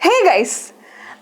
Hey guys,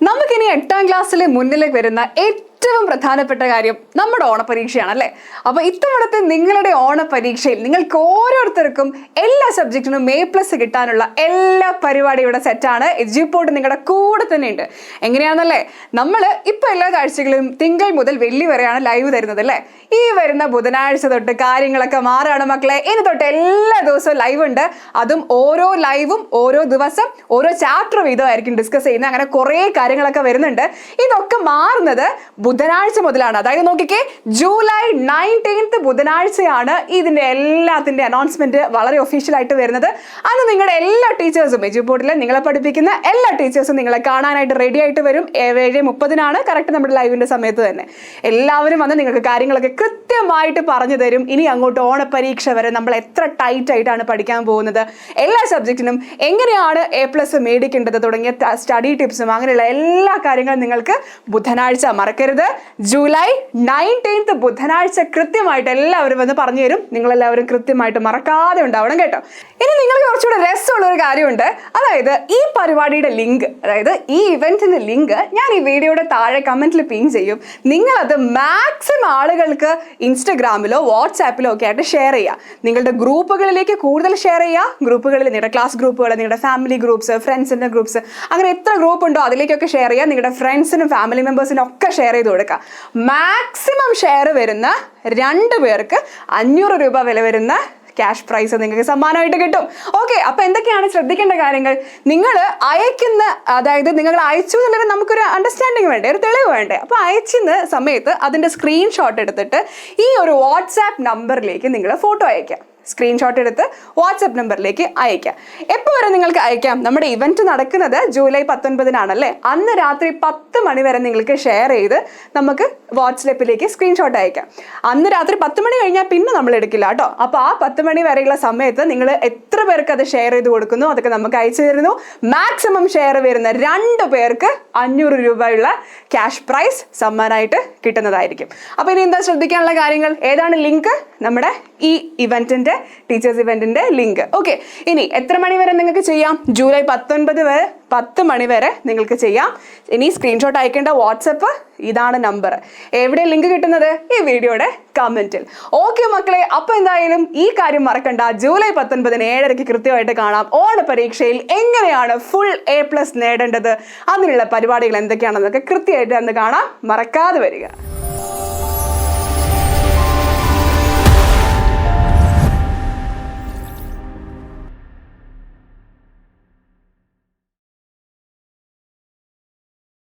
നമുക്കിനി 8ാം ക്ലാസ്സിലെ മുന്നിലേക്ക് വരുന്ന ഏറ്റവും പ്രധാനപ്പെട്ട കാര്യം നമ്മുടെ ഓണപരീക്ഷയാണല്ലേ. അപ്പോൾ ഇത്തവണത്തെ നിങ്ങളുടെ ഓണപരീക്ഷയിൽ നിങ്ങൾക്ക് ഓരോരുത്തർക്കും എല്ലാ സബ്ജക്റ്റിനും A+ കിട്ടാനുള്ള എല്ലാ പരിപാടിയും ഇവിടെ സെറ്റാണ്. എഡ്യൂപോർട്ട് നിങ്ങളുടെ കൂടെ തന്നെ ഉണ്ട്. എങ്ങനെയാണെന്നല്ലേ, നമ്മൾ ഇപ്പോൾ എല്ലാ കാഴ്ചകളും തിങ്കൾ മുതൽ വെള്ളി വരെയാണ് ലൈവ് തരുന്നത് അല്ലേ. ഈ വരുന്ന ബുധനാഴ്ച തൊട്ട് കാര്യങ്ങളൊക്കെ മാറുകയാണ് മക്കളെ. ഇനി തൊട്ട് എല്ലാ ദിവസവും ലൈവ് ഉണ്ട്. അതും ഓരോ ലൈവും ഓരോ ദിവസം ഓരോ ചാപ്റ്റർ വീതമായിരിക്കും ഡിസ്കസ് ചെയ്യുന്നത്. അങ്ങനെ കുറേ കാര്യങ്ങളൊക്കെ വരുന്നുണ്ട്. ഇതൊക്കെ മാറുന്നത് ബുധനാഴ്ച മുതലാണ്. അതായത് നോക്കിക്കേ, ജൂലൈ 19th ബുധനാഴ്ചയാണ് ഇതിന്റെ എല്ലാത്തിന്റെ അനൗൺസ്മെന്റ് വളരെ ഒഫീഷ്യലായിട്ട് വരുന്നത്. അന്ന് നിങ്ങളുടെ എല്ലാ ടീച്ചേഴ്സും എഡ്യൂപോർട്ടിൽ നിങ്ങളെ പഠിപ്പിക്കുന്ന എല്ലാ ടീച്ചേഴ്സും നിങ്ങളെ കാണാനായിട്ട് റെഡി ആയിട്ട് വരും. 7:30 കറക്റ്റ് നമ്മുടെ ലൈവിന്റെ സമയത്ത് തന്നെ എല്ലാവരും വന്ന് നിങ്ങൾക്ക് കാര്യങ്ങളൊക്കെ കൃത്യമായിട്ട് പറഞ്ഞു തരും. ഇനി അങ്ങോട്ട് ഓണപരീക്ഷ വരെ നമ്മൾ എത്ര ടൈറ്റ് ആയിട്ടാണ് പഠിക്കാൻ പോകുന്നത്, എല്ലാ സബ്ജക്റ്റിനും എങ്ങനെയാണ് A+ മേടിക്കേണ്ടത് തുടങ്ങിയ സ്റ്റഡി ടിപ്സും അങ്ങനെയുള്ള എല്ലാ കാര്യങ്ങളും നിങ്ങൾക്ക് ബുധനാഴ്ച മറക്കരുത്. ജൂലൈ 19th ബുധനാഴ്ച കൃത്യമായിട്ട് എല്ലാവരും വന്ന് പറഞ്ഞു തരും. നിങ്ങളെല്ലാവരും കൃത്യമായിട്ട് മറക്കാതെ ഉണ്ടാവണം കേട്ടോ. ഇനി നിങ്ങൾക്ക് കുറച്ചുകൂടെ രസമുള്ള ഒരു കാര്യമുണ്ട്. അതായത് ഈ പരിപാടിയുടെ ലിങ്ക്, അതായത് ഈ ഇവന്റിന്റെ ലിങ്ക് ഞാൻ ഈ വീഡിയോയുടെ താഴെ കമന്റിൽ പിൻ ചെയ്യും. നിങ്ങളത് മാക്സിമം ആളുകൾക്ക് ഇൻസ്റ്റഗ്രാമിലോ വാട്സാപ്പിലോ ഒക്കെ ആയിട്ട് ഷെയർ ചെയ്യുക. നിങ്ങളുടെ ഗ്രൂപ്പുകളിലേക്ക് കൂടുതൽ ഷെയർ ചെയ്യുക. ഗ്രൂപ്പുകളിൽ നിങ്ങളുടെ ക്ലാസ് ഗ്രൂപ്പുകൾ, നിങ്ങളുടെ ഫാമിലി ഗ്രൂപ്പ്സ്, ഫ്രണ്ട്സിന്റെ ഗ്രൂപ്പ്സ്, അങ്ങനെ എത്ര ഗ്രൂപ്പ് ഉണ്ടോ അതിലേക്കൊക്കെ ഷെയർ ചെയ്യുക. നിങ്ങളുടെ ഫ്രണ്ട്സിനും ഫാമിലി മെമ്പേഴ്സിനും ഒക്കെ ഷെയർ ചെയ്ത് കൊടുക്കുക. മാക്സിമം ഷെയർ വരുന്ന 2 പേർക്ക് 500 രൂപ വില വരുന്ന ക്യാഷ് പ്രൈസ് നിങ്ങൾക്ക് സമ്മാനമായിട്ട് കിട്ടും. ഓക്കെ, അപ്പൊ എന്തൊക്കെയാണ് ശ്രദ്ധിക്കേണ്ട കാര്യങ്ങൾ? നിങ്ങൾ അയക്കുന്ന, അതായത് നിങ്ങൾ അയച്ചു എന്നുള്ളത് നമുക്കൊരു അണ്ടർസ്റ്റാൻഡിങ് വേണ്ടേ, ഒരു തെളിവ് വേണ്ടേ. അപ്പൊ അയച്ചുന്ന സമയത്ത് അതിന്റെ സ്ക്രീൻഷോട്ട് എടുത്തിട്ട് ഈ ഒരു വാട്സാപ്പ് നമ്പറിലേക്ക് നിങ്ങൾ ഫോട്ടോ അയക്കാം. സ്ക്രീൻഷോട്ട് എടുത്ത് വാട്സപ്പ് നമ്പറിലേക്ക് അയക്കാം. എപ്പോൾ വരെ നിങ്ങൾക്ക് അയക്കാം? നമ്മുടെ ഇവന്റ് നടക്കുന്നത് ജൂലൈ 19 അന്ന് രാത്രി 10 മണി വരെ നിങ്ങൾക്ക് ഷെയർ ചെയ്ത് നമുക്ക് വാട്സപ്പിലേക്ക് സ്ക്രീൻഷോട്ട് അയക്കാം. അന്ന് രാത്രി 10 മണി കഴിഞ്ഞാൽ പിന്നെ നമ്മൾ എടുക്കില്ല കേട്ടോ. അപ്പോൾ ആ 10 മണി വരെയുള്ള സമയത്ത് നിങ്ങൾ എത്ര പേർക്ക് അത് ഷെയർ ചെയ്ത് കൊടുക്കുന്നു അതൊക്കെ നമുക്ക് അയച്ചു തരുന്നു. മാക്സിമം ഷെയർ വരുന്ന 2 പേർക്ക് 500 രൂപയുള്ള ക്യാഷ് പ്രൈസ് സമ്മാനമായിട്ട് കിട്ടുന്നതായിരിക്കും. അപ്പോൾ ഇനി എന്താ ശ്രദ്ധിക്കാനുള്ള കാര്യങ്ങൾ? ഏതാണ് ലിങ്ക്? നമ്മുടെ ഈ ഇവന്റിന്റെ, ടീച്ചേഴ്സ് ഇവന്റിന്റെ ലിങ്ക്. ഓക്കെ, ഇനി എത്ര മണി വരെ നിങ്ങൾക്ക് ചെയ്യാം? ജൂലൈ 19 വരെ 10 മണി വരെ നിങ്ങൾക്ക് ചെയ്യാം. ഇനി സ്ക്രീൻഷോട്ട് അയക്കേണ്ട വാട്സപ്പ് ഇതാണ് നമ്പർ. എവിടെ ലിങ്ക് കിട്ടുന്നത്? ഈ വീഡിയോയുടെ കമന്റിൽ. ഓക്കെ മക്കളെ, അപ്പൊ എന്തായാലും ഈ കാര്യം മറക്കണ്ട. ജൂലൈ 19 7:30 കൃത്യമായിട്ട് കാണാം. ഓണ പരീക്ഷയിൽ എങ്ങനെയാണ് ഫുൾ A+ നേടേണ്ടത്, അതിനുള്ള പരിപാടികൾ എന്തൊക്കെയാണെന്നൊക്കെ കൃത്യമായിട്ട് അന്ന് കാണാം. മറക്കാതെ വരിക.